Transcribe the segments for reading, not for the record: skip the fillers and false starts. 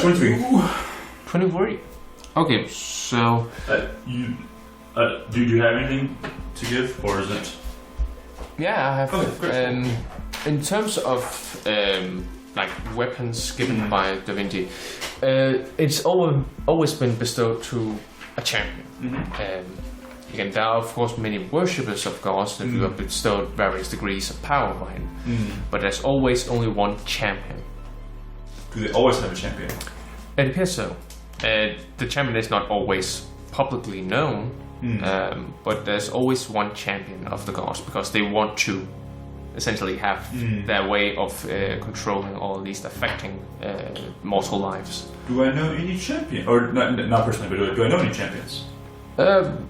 23. 23. Okay, so... do you have anything to give, or is it... Yeah, I have... Okay, in terms of like weapons given by Da Vinci, it's always been bestowed to a champion. Again, there are of course many worshippers of gods that you have bestowed various degrees of power behind, but there's always only one champion. Do they always have a champion? It appears so. The champion is not always publicly known, but there's always one champion of the gods because they want to essentially have their way of controlling or at least affecting mortal lives. Do I know any champion? Or not personally, but do I know any champions?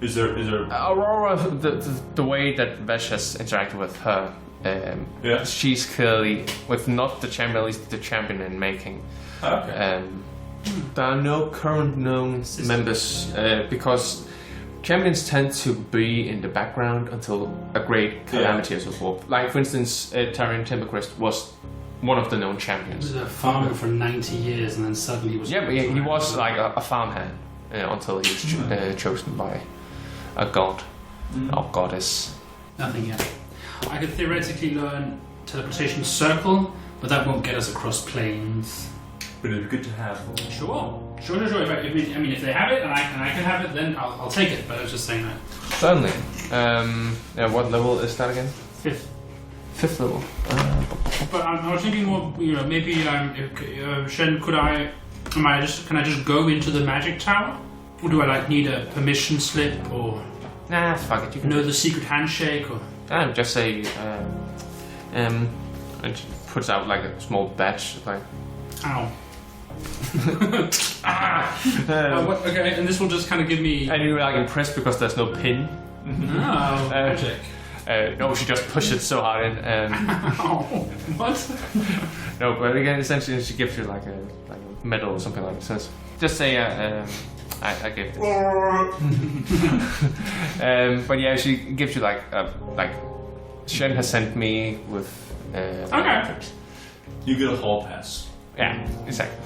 Is there Aurora, the way that Vesh has interacted with her, she's clearly, with not the champion, at least the champion in making. Okay. There are no current known members because champions tend to be in the background until a great calamity or so forth. Like, for instance, Tarion Timbercrest was one of the known champions. He was a farmer for 90 years and then suddenly was... Yeah, but he was like a farmhand until he was chosen by a god or goddess. Nothing yet. I could theoretically learn teleportation circle, but that won't get us across planes. But it'd be good to have. Sure. If they have it and I can have it, then I'll take it. But I was just saying that. Certainly. What level is that again? 5th. 5th level. But I was thinking more. Maybe Shen, can I just go into the magic tower, or do I need a permission slip or? Nah, fuck it. You can know the secret handshake or? Just say. And she puts out like a small badge, like. Ow. Okay, and this will just kind of give me... And you're like impressed because there's no pin. Oh, magic. No, she just pushed it so hard in. Ow. What? No, but again, essentially she gives you like a medal or something like that. So just say, I gave this. But yeah, she gives you like Shen has sent me with... okay. You get a hall pass. Yeah, exactly.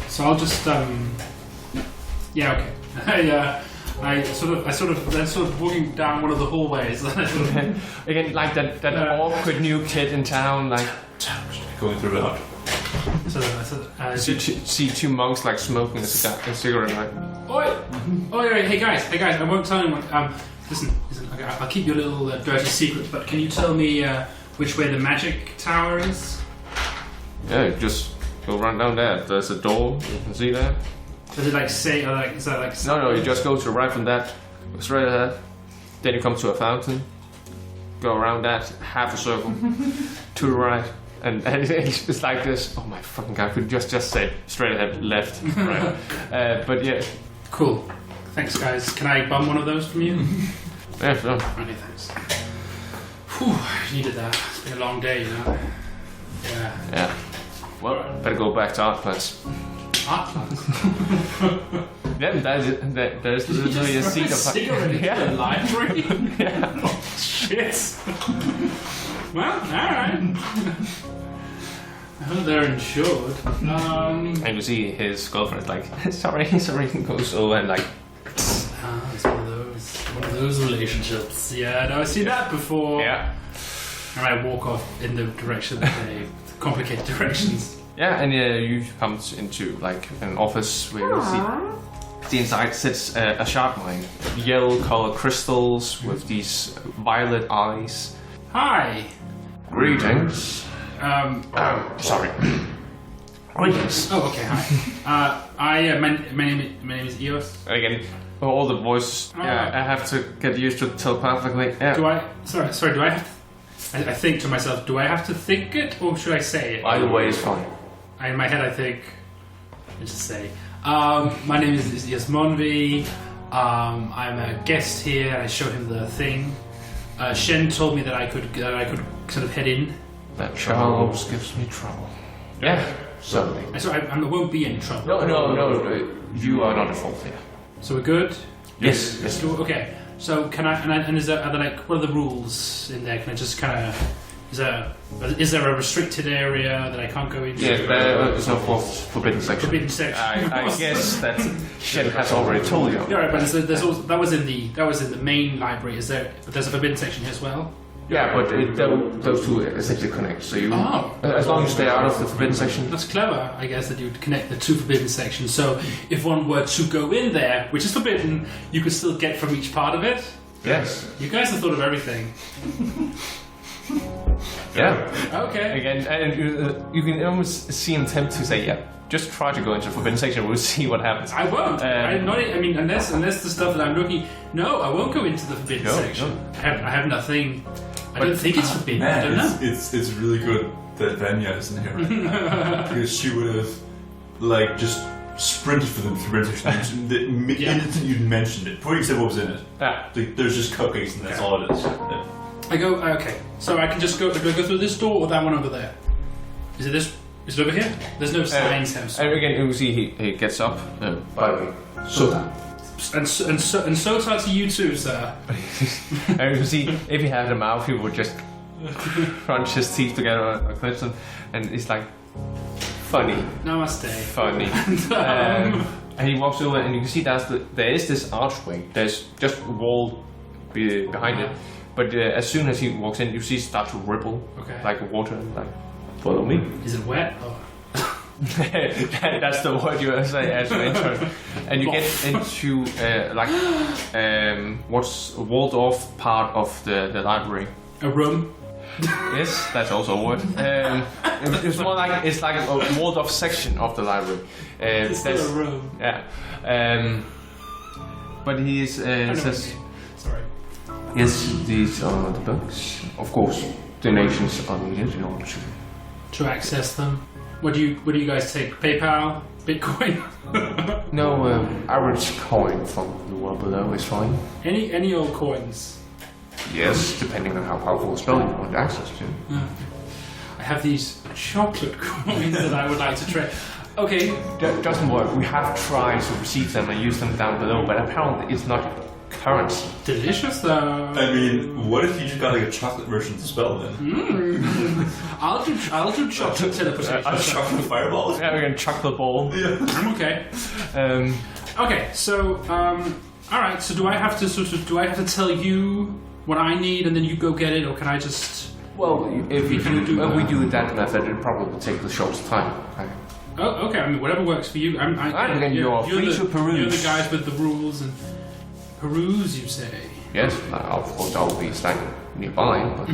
So I'll just yeah, okay. I sort of walking down one of the hallways. Again, like that awkward new kid in town, like going through it. See two monks like smoking a cigarette, like. Oi! Hey guys! I won't tell anyone. Listen. Okay, I'll keep your little dirty secret. But can you tell me which way the magic tower is? Yeah, just go run down there. There's a door. You can see that. Does it say, is that like... No, you just go to the right from that, go straight ahead. Then you come to a fountain. Go around that, half a circle, to the right. And it's like this. Oh my fucking god, I could just say straight ahead, left, right. But yeah. Cool. Thanks guys. Can I bum one of those from you? Yeah, sure. Many thanks. Whew, I needed that. It's been a long day, you know. Yeah. Well, better go back to art class. Art class? Yeah, there's literally a seat of in the library? Yeah. Oh, shit. Well, alright. I hope they're insured. And you see his girlfriend like, sorry, goes over and like... it's one of those relationships. Yeah, no, I've seen that before. Yeah. And I walk off in the direction that they... complicated directions. Yeah, and you come into like an office where you see the inside sits a sharp mind. Yellow colored crystals with these violet eyes. Hi. Greetings. Sorry. Greetings. Oh, okay. Hi. My name is Eos. Again, all the voices. Yeah, I have to get used to telepathically. Yeah. Do I? Sorry. Do I have? I think to myself, do I have to think it or should I say it? Either way is fine. In my head, I think. Let's just say. My name is Eos Monvi. I'm a guest here. I show him the thing. Shen told me that I could sort of head in. That Charles gives me trouble. Yeah, certainly. So I won't be in trouble. No. You are not at fault here. So we're good? Yes. Okay. So can I? And is there? Are there what are the rules in there? Can I just kind of Is there a restricted area that I can't go into? Yeah, there's no forbidden section. Forbidden section. I guess that Shen has already told you. Yeah, right, but there's also, that was in the main library. But there's a forbidden section here as well. Yeah, but those two essentially connect. So you, as long as you stay out of the forbidden section. That's clever, I guess, that you would connect the two forbidden sections. So if one were to go in there, which is forbidden, you could still get from each part of it. Yes. You guys have thought of everything. Yeah. Okay. Again, and you can almost see him attempt to say, "Yeah, just try to go into the forbidden section. We'll see what happens." I won't. Unless the stuff that I'm looking. No, I won't go into the forbidden section. No. I have nothing. I don't think it's forbidden. Man, I don't know. It's really good that Vanya isn't here right now because she would have just sprinted for the forbidden section the instant you'd mentioned it. Before you said what was in it. There's just cupcakes and that's all it is. Yeah. I go, okay, so I can just go, do I go through this door or that one over there? Is it this? Is it over here? There's no signs here. And again, you see he gets up. By the way, Sota. And Sota to you too, sir. And you see, if he had a mouth, he would just crunch his teeth together on Clifton, and it's like, funny. Namaste. Funny. And he walks over, and you can see there is this archway. There's just a wall behind it. But as soon as he walks in, you see it start to ripple, like water, like, follow me. Is it wet? Oh. That's the word you say as you enter. And you get into, what's a walled off part of the library. A room? Yes, that's also a word. It's more like, it's like a walled off section of the library. It's still a room. Yeah. But he is, says... Sorry. Yes, these are the books. Of course, donations are needed in order to access them. What do you guys take? PayPal, Bitcoin? No, average coin from the world below is fine. Any old coins? Yes, depending on how powerful a spell you want access to. I have these chocolate coins that I would like to trade. Okay. That doesn't work. We have tried to receive them and use them down below, but apparently it's not currency. Delicious though. I mean, what if you just got like a chocolate version of the spell then? I'll do chocolate teleportation. A chocolate fireball? Yeah, we're gonna chocolate ball. Yeah. I'm okay. Okay, so alright, so do I have to tell you what I need and then you go get it, or can I just... Well, if we do that method, it probably will take the shortest time. Okay. Oh, okay, I mean, whatever works for you. You're free to peruse. You're the guys with the rules and... Peruse, you say? Yes, of course I'll be standing nearby. But...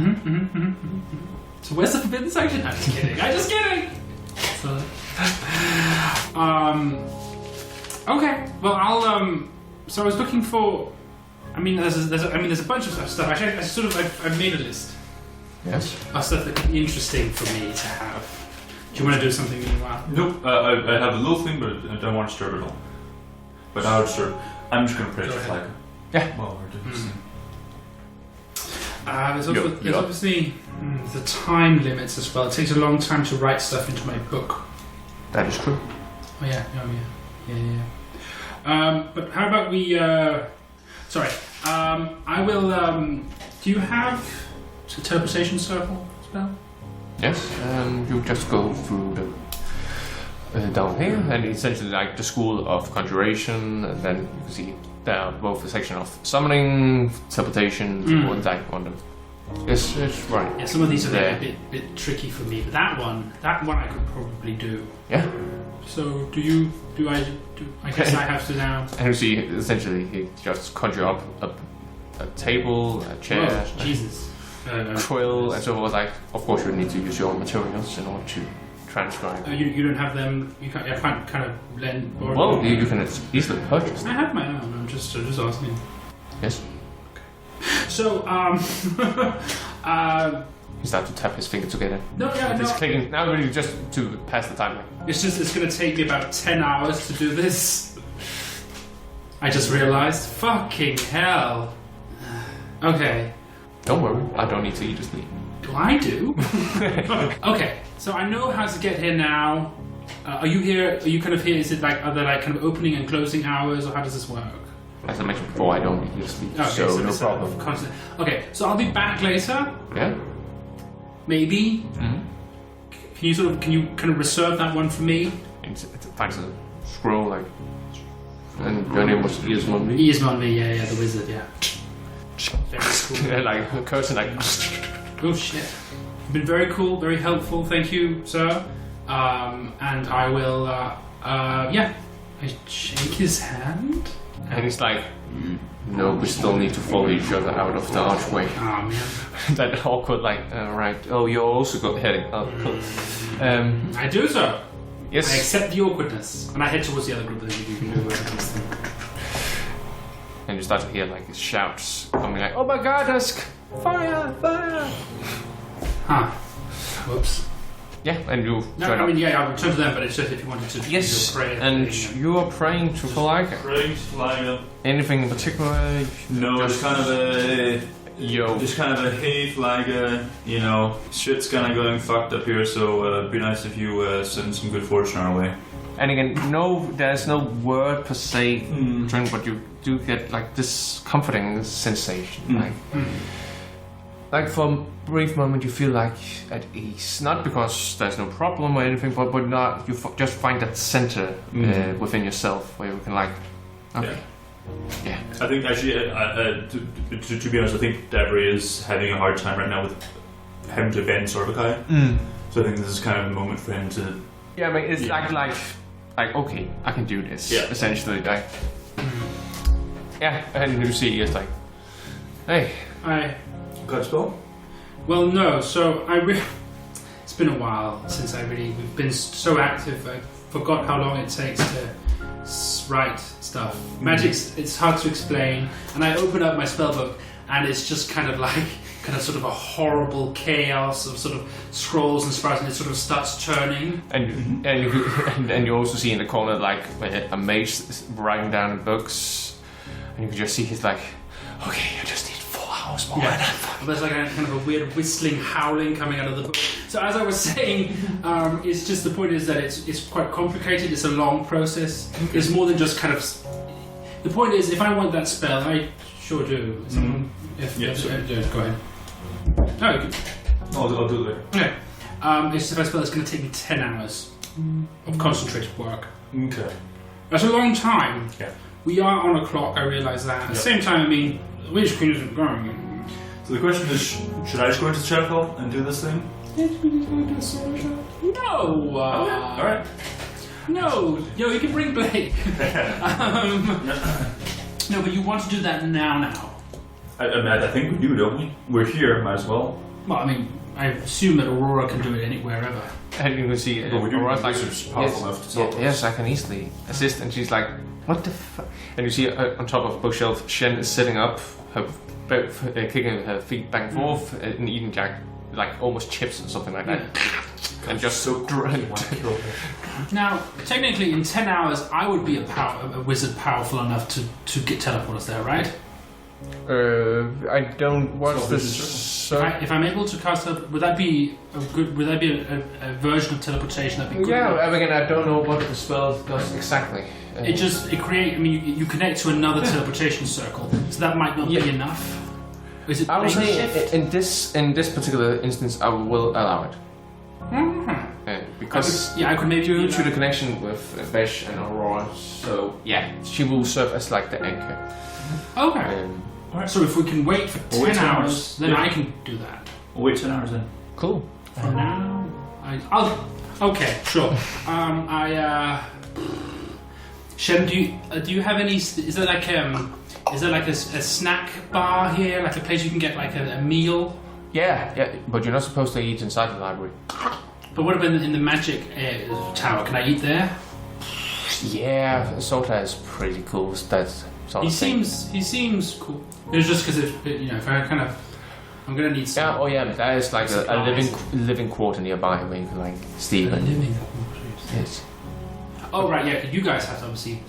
So where's the forbidden section? I'm just kidding. I'm just kidding. So, okay. Well, I'll. So I was looking for. I mean, there's a bunch of stuff. Actually, I've made a list. Yes. Of stuff that could be interesting for me to have. Do you want to do something meanwhile? Nope. I have a little thing, but I don't want to disturb it all. But I'll disturb. I'm just going to pray to flag. Yeah. While we're doing this thing. There's obviously the time limits as well. It takes a long time to write stuff into my book. That is true. Oh yeah. But how about we? Sorry. I will. Do you have a teleportation circle spell? Yes. You just go through the. Down here, and essentially like the school of conjuration, and then you can see there are both a section of summoning, teleportation, and like on them. Yes, right. Yeah, some of these are a bit tricky for me, but that one I could probably do. Yeah. So I guess I have to now. And you see, essentially, he just conjure up a table, a chair, Jesus, quill, and so forth. Like, of course, you need to use your own materials in order to transcribe. You don't have them. I can't kind of lend. Well, you can easily purchase them. I have my own. I'm just asking. Yes. So he starts to tap his finger together. No. He's clicking. Now really just to pass the time. It's going to take me about 10 hours to do this. I just realized. Fucking hell. Okay. Don't worry. I don't need to eat or sleep. Do I do? Okay. So I know how to get here now. Are you here? Are you kind of here? Is it like, are there like kind of opening and closing hours, or how does this work? As I mentioned before, I don't need to sleep, okay, so no problem. Okay, so I'll be back later. Yeah. maybe. Can you kind of reserve that one for me? And it finds a scroll like. And your name was Eos Monby? Eos Monby, yeah, the wizard, yeah. Very cool. Like a curtain, like. Oh shit! You've been very cool, very helpful. Thank you, sir. And I will. I shake his hand. And he's like, no, we still need to follow each other out of the archway. Oh man. That awkward, like, right. Oh, you're also heading up. I do so. Yes. I accept the awkwardness, and I head towards the other group that you can do. And you start to hear like shouts coming, like, "Oh my God, there's fire, fire!" Huh. Whoops. Yeah, and you. No, I mean, yeah, I'll return to them, but it's just if you wanted to. Yes, do a prayer and thing, you are praying to Ghikala. Praying to Ghikala. Anything in particular? No, just kind of a. Just kind of a hey Ghikala, you know, shit's kind of going fucked up here, so it'd be nice if you send some good fortune our way. And again, there's no word per se, but you do get like this comforting sensation, like for a brief moment you feel like at ease, not because there's no problem or anything, but not you just find that center within yourself where you can like, okay. Yeah. I think actually, to be honest, I think Davree is having a hard time right now with having to bend Sorbakai. So I think this is kind of a moment for him to. Yeah, I mean, it's like okay, I can do this. Yeah. Essentially, like. Yeah, and you see, it's like, hey. Got a spell? Well, no. So it's been a while since we've been so active. I forgot how long it takes to write stuff. Magic's, it's hard to explain, and I open up my spellbook and it's just kind of sort of a horrible chaos of sort of scrolls and sprouts, and it sort of starts turning. And you also see in the corner like a mage writing down books, and you can just see he's like, okay, I just need 4 hours more. Yeah. There's like a kind of a weird whistling, howling coming out of the book. So as I was saying, it's just the point is that it's quite complicated. It's a long process. It's more than just kind of. The point is, if I want that spell, I sure do. Go ahead. No, you can. I'll do it later. Yeah. It's just if I spell, it's going to take me 10 hours of concentrated work. Okay. That's a long time. Yeah. We are on a clock. I realise that. At the same time, I mean, the Witch Queen isn't going. So the question is, should I just go into Shadowfell and do this thing? No! Alright. No! Yo, you can bring Blake. No, but you want to do that now. I think we do, don't we? We're here, might as well. Well, I mean, I assume that Aurora can do it wherever. And you can see Aurora's like, powerful enough to talk. Yes, I can easily assist. And she's like, what the fuck? And you see on top of a bookshelf, Shen is sitting up, kicking her feet back and forth, and eating like almost chips or something like that. And just so grunt. Now, technically, in 10 hours, I would be a wizard powerful enough to get teleport there, right? I don't. What's this? If I'm able to cast up, would that be a version of teleportation that'd be good? Yeah, again, I don't know what the spell does exactly. It creates. I mean, you connect to another teleportation circle, so that might not be enough. Is it? I would say in this particular instance, I will allow it. Because I could maybe due to the connection with Besh and Aurora, so yeah, she will serve as like the anchor. Okay. Alright. So if we can wait for 10 hours, then I can do that. We'll wait 10 hours then. Cool. For now, I'll. Okay, sure. Shem, do you have any? Is there like a snack bar here, like a place you can get like a meal? Yeah, but you're not supposed to eat inside the library. But what about in the magic tower? Can I eat there? Yeah, Sota is pretty cool. That's he seems cool. It's just because if I kind of, I'm gonna need some. Yeah, but there is like a living quarter nearby where you can like steal. A living quarter. Yes. Oh right, yeah. You guys have to obviously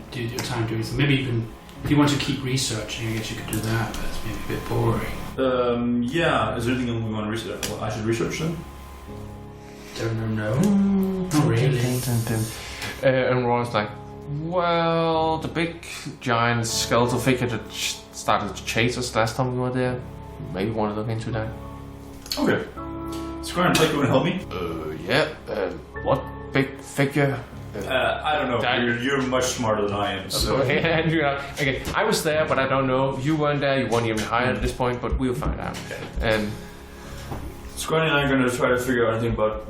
do your time doing so. Maybe you can, if you want to keep researching, I guess you could do that. But it's maybe a bit boring. Yeah. Is there anything we want to research? I should research then. Don't know. Not really. And Ron's like, well, the big giant skeletal figure that started to chase us last time we were there. Maybe want to look into that. Okay. Scarn, like you want to help me? Yeah. What big figure? I don't know. You're much smarter than I am. So. And again, I was there, but I don't know. You weren't there. You weren't even hired at this point, but we'll find out. Okay. Scarn and I are going to try to figure out anything about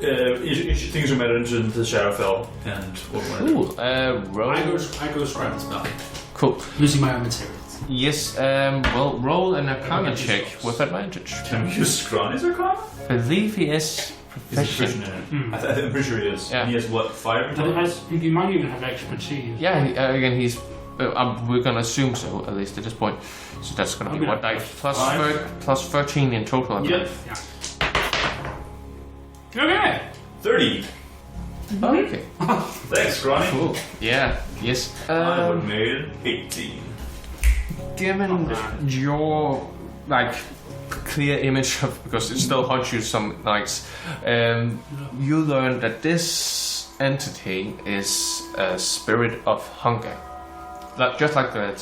things we met into the Shadowfell and what we want to do. Roll. I go scribe the spell. Cool. Using my own materials. Yes. Well, roll an Arcana check with advantage. Can we use Scarn as Arcana? I believe he is. He's proficient in it. I'm pretty sure he is. Yeah. And he has what, 5 intelligence? You might even have expertise. Yeah, again, he's. We're gonna assume so, at least at this point. So that's gonna be what, like plus 13 in total, I believe. Yeah. Okay. 30. Okay. Thanks, Scrawny. Cool. Yeah. Yes. I would have made 18. Given your clear image of, because it still haunts you some nights, you learn that this entity is a spirit of hunger. Just like that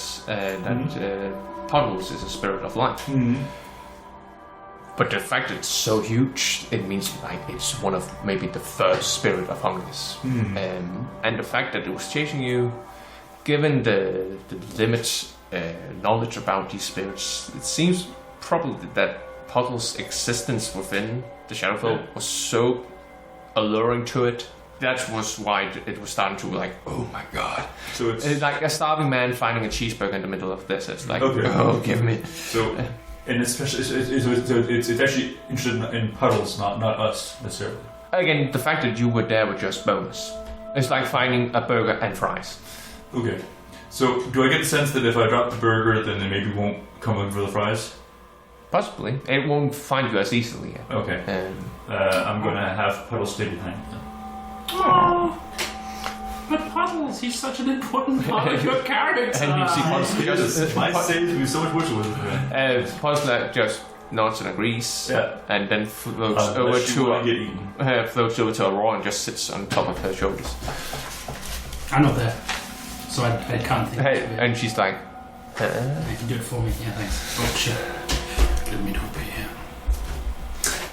Puddles is a spirit of life. Mm-hmm. But the fact that it's so huge, it means it's one of maybe the first spirit of hungers. And the fact that it was chasing you, given the limited knowledge about these spirits, it seems probably that Puddle's existence within the Shadowfell was so alluring to it. That was why it was starting to oh my god. So it's like a starving man finding a cheeseburger in the middle of this. It's like, oh, give me. So, and especially, it's actually interested in Puddles, not us necessarily. Again, the fact that you were there was just bonus. It's like finding a burger and fries. Okay. So, do I get the sense that if I drop the burger, then they maybe won't come looking for the fries? Possibly. It won't find you as easily. Okay. I'm going to have Puddles stay behind then. Oh, but Puddles, he's such an important part of your character. And you see Puddles just... My save would be so much worse with it. Puddles just nods and agrees, and then floats over to Aurora and just sits on top of her shoulders. I'm not there, so I can't think of it. And she's like... You can do it for me, yeah, thanks. Oh shit. Didn't mean to be here.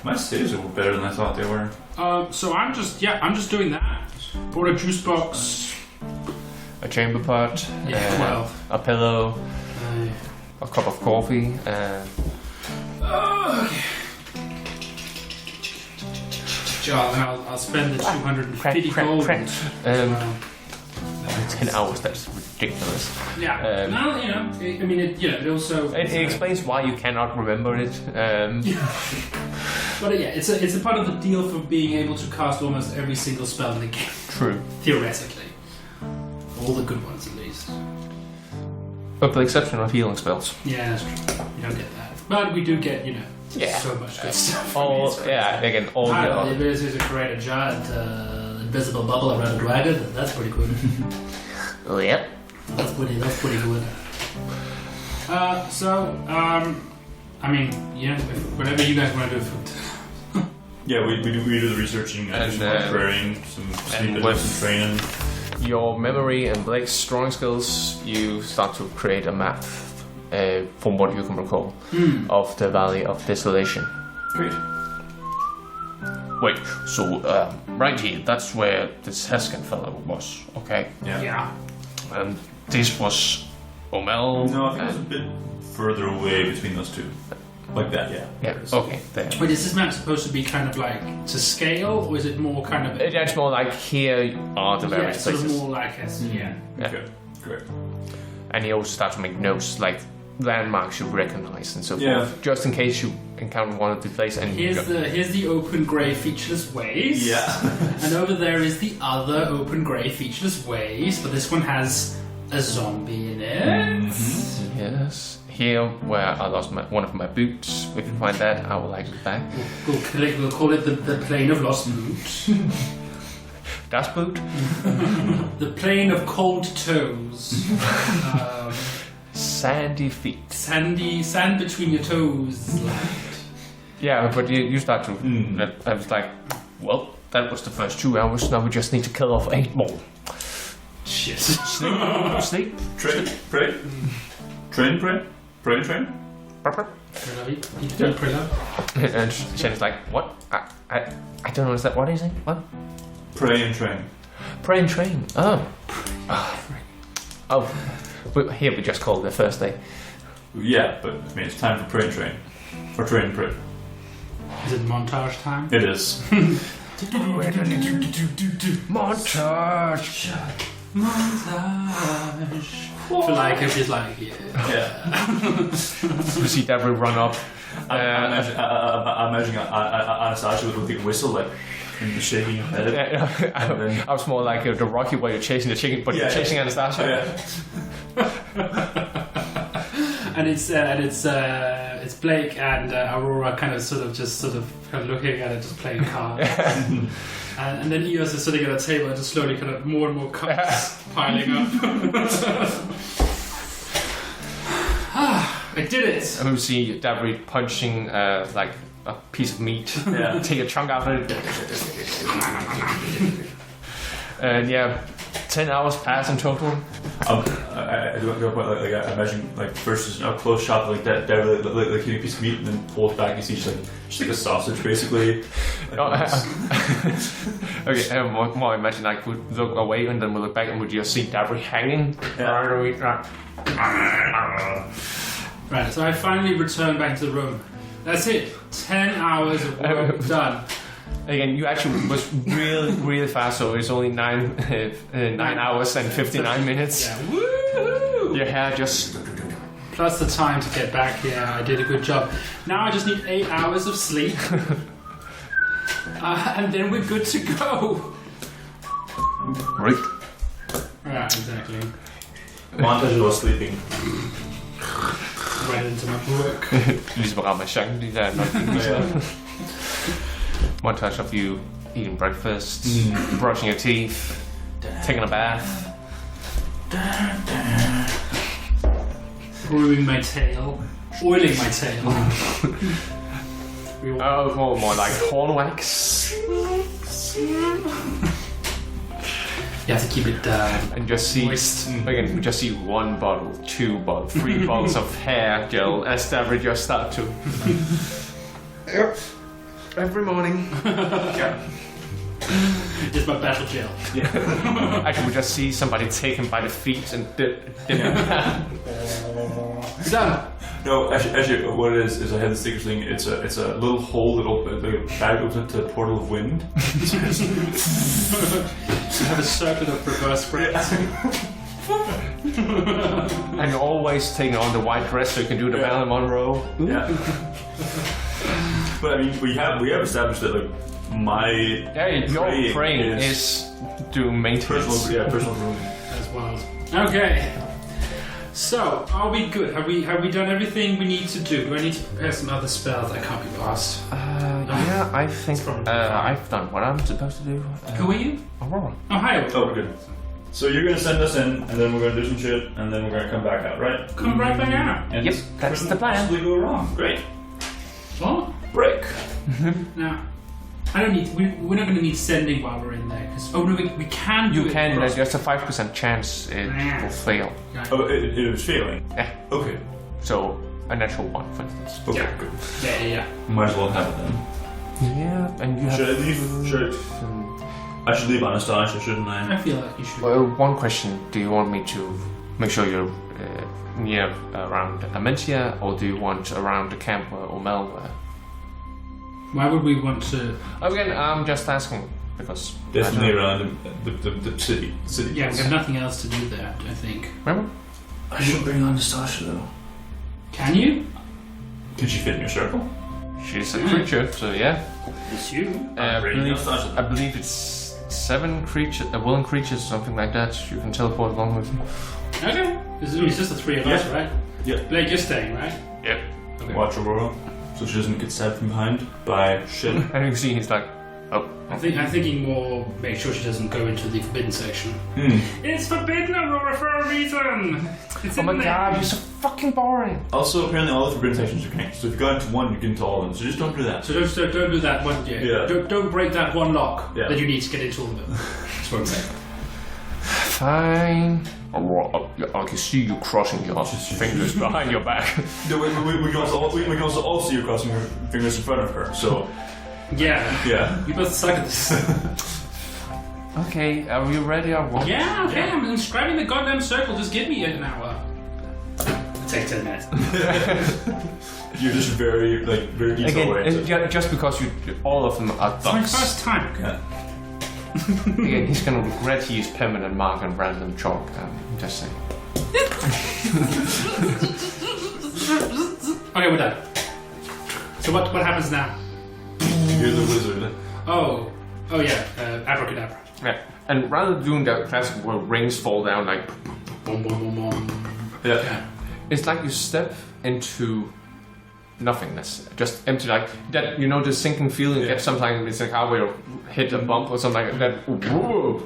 My saves were better than I thought they were. So I'm just doing that. Brought a juice box, a chamber pot, a pillow, a cup of coffee. Okay. Job, and I'll spend the 250 gold. 10 hours, that's ridiculous. Yeah. It also... It explains why you cannot remember it. But it's a part of the deal for being able to cast almost every single spell in the game. True. Theoretically. All the good ones, at least. But the exception of healing spells. Yeah, that's true. You don't get that. But we do get, so much good stuff. Again, all the ability to create a giant invisible bubble around a dragon, that's pretty good. Oh, yep. That's pretty good. Whatever you guys want to do for... Yeah, we do the researching and some praying, some sleeping, some training. Your memory and Blake's drawing skills, you start to create a map, from what you can recall, of the Valley of Desolation. Great. Wait, so right here, that's where this Heskin fellow was, okay? Yeah. And this was Omel. No, I think it was a bit further away between those two. Like that, yeah. Yeah, okay, there. Wait, is this map supposed to be kind of like to scale, or is it more kind of... It's more like here are the various places. Yeah, more like us, yeah. Okay, great. And you also start to make notes, like landmarks you recognize and so forth, just in case you encounter one of the places. And here's the open grey featureless ways. Yeah. And over there is the other open grey featureless ways, but this one has a zombie in it. Mm-hmm. Yes. Here, where I lost one of my boots. If you find that, I will like it back. We'll call it the plane of lost boot. Das boot? The plane of cold toes. Sandy feet. Sand between your toes. Yeah, but you start to... I was like, well, that was the first 2 hours. Now we just need to kill off 8 more. Shit. Sleep. Train, pray. Train, pray. Pray, train. And Shen is like, what? I don't understand. What is it? What? Pray and train. Pray and train. Oh. But here we just call it the first day. Yeah, but I mean, it's time for pray and train. Or train and pray. Is it montage time? It is. Montage. For like, if it's like, You see Davree run up. I'm imagining Anastasia with a big whistle, like, and shaking her head. I was more like the Rocky where you're chasing the chicken, but you're chasing Anastasia. And it's Blake and Aurora kind of looking at it, just playing cards. And then Eos is sitting at a table and just slowly kind of more and more cards piling up. I did it! And we see Davree punching like a piece of meat, take a chunk out of it. And 10 hours pass in total. I do go point like I imagine like first is a close shot like that like hitting a piece of meat and then pulls back. You see just like a sausage basically. Okay, more I imagine like would look away and then we look back and would just see Davree hanging. Right, so I finally returned back to the room. That's it. 10 hours of work done. Again, you actually was really fast, so it's only 9 hours and 59 minutes. Yeah, woohoo! Your hair just... Plus the time to get back here, I did a good job. Now I just need 8 hours of sleep. And then we're good to go. Right. Yeah, exactly. Montage while sleeping. Right into my book. Ligesom at ramme changen, de der nok. Montage of you eating breakfast, brushing your teeth, taking a bath. Grooming my tail. Oiling my tail. More like horn wax. You have to keep it and just see moist. Again, we just see 1 bottle, 2 bottles, 3 bottles of hair gel as Davree just start to. Every morning. It's my battle gel. Actually, we just see somebody take him by the feet and dip Done. No, actually, what it is I had the sticker thing. It's a little hole that opens, like a bag opens into a portal of wind. You have a circle of reverse spreads. And you're always taking on the white dress so you can do the Marilyn Monroe. Yeah. But I mean, we have established that like your praying is doing maintenance. Personal room as well. Okay. So, are we good? Have we done everything we need to do? Do I need to prepare some other spells that can't be passed? Yeah, I think I've done what I'm supposed to do. Who are you? Aurora. Oh, hi. Oh, we're good. So you're gonna send us in, and then we're gonna do some shit, and then we're gonna come back out, right? Come right back out. And yep, that's the plan. Possibly go wrong. Great. What? Break. Now, I don't need. We're not going to need sending while we're in there. Cause, we can do it. You can. There's a 5% chance it will fail. Right. Oh, it was failing. Yeah. Okay. So a natural 1, for instance. Okay. Yeah. Good. Yeah. Might as well have it then. Yeah, and you have. Should I leave? I should leave Anastasia, shouldn't I? I feel like you should. Well, one question: do you want me to make sure you're near around Amentia, or do you want around the camp where Omel were? Why would we want to? Again, I'm just asking because definitely around the city. Yeah, we have nothing else to do there. I think. Remember? I should bring Anastasia though. Can you? Can she fit in your circle? She's a creature, so yeah. It's you. I believe it's 7 creatures, willing creatures, something like that. You can teleport along with you. Okay. It's just the 3 of us, right? Yeah. Blake, you're staying, right? Yep. Okay. Watch Aurora, so she doesn't get stabbed from behind by shit. And you see he's like, oh. I'm thinking more. Make sure she doesn't go into the forbidden section. It's forbidden, Aurora, for a reason. It's oh my god, you're so fucking boring. Also, apparently all the forbidden sections are connected. So if you go into one, you get into all of them. So just don't do that. So don't do that one. Yeah. Don't break that one lock that you need to get into all of it. That's what I'm saying. Fine. I can see you crossing your fingers behind your back. No, we can also see you crossing your fingers in front of her. So yeah. You both suck at this. Okay, are you ready? Yeah, okay. I'm inscribing the goddamn circle. Just give me an hour. It'll take 10 minutes. You're just very detail oriented. Just because all of them are It's my first time. Yeah. Again, he's gonna regret he used permanent mark and random chalk. Just saying. Okay, we're done. So what happens now? You're the wizard. Oh yeah, abracadabra. Yeah, and rather than doing that classic where rings fall down like Boom, boom, boom, boom. Yeah. it's like you step into nothingness, just empty, like that. You know the sinking feeling you get sometimes. It's like how you hit a bump or something like that, whoa,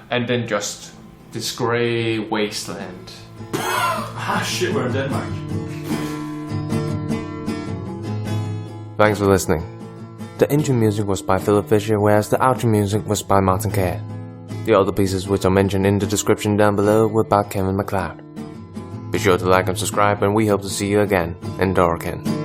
and then just this grey wasteland. Shit, we're in Denmark. Thanks for listening. The intro music was by Philip Fischer, whereas the outro music was by Martin Kerr. The other pieces which are mentioned in the description down below were by Kevin MacLeod. Be sure to like and subscribe, and we hope to see you again in Doraken.